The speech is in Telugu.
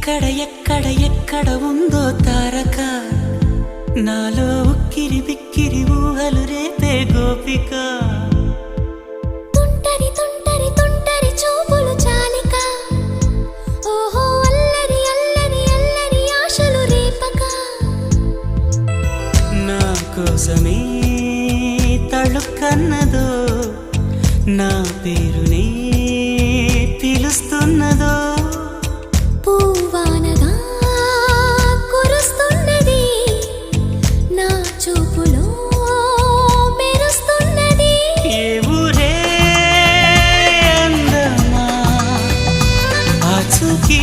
ఎక్కడ ఉందో తారక నాలో ఉక్కిరి బిక్కిరి ఊహలు రేపే గోపిక తుంటరి తుంటరి తుంటరి చూపులు చాలిక ఓహో అల్లరి అల్లరి అల్లరి ఆశలు రేపక నా కోసమే తళుక్కన్నదో నా పేరునే పిలుస్తున్నదో పూవానగా కురుస్తున్నది నా చూపులో మెరుస్తున్నది ఏ ఊరే అందమా ఆచూకీ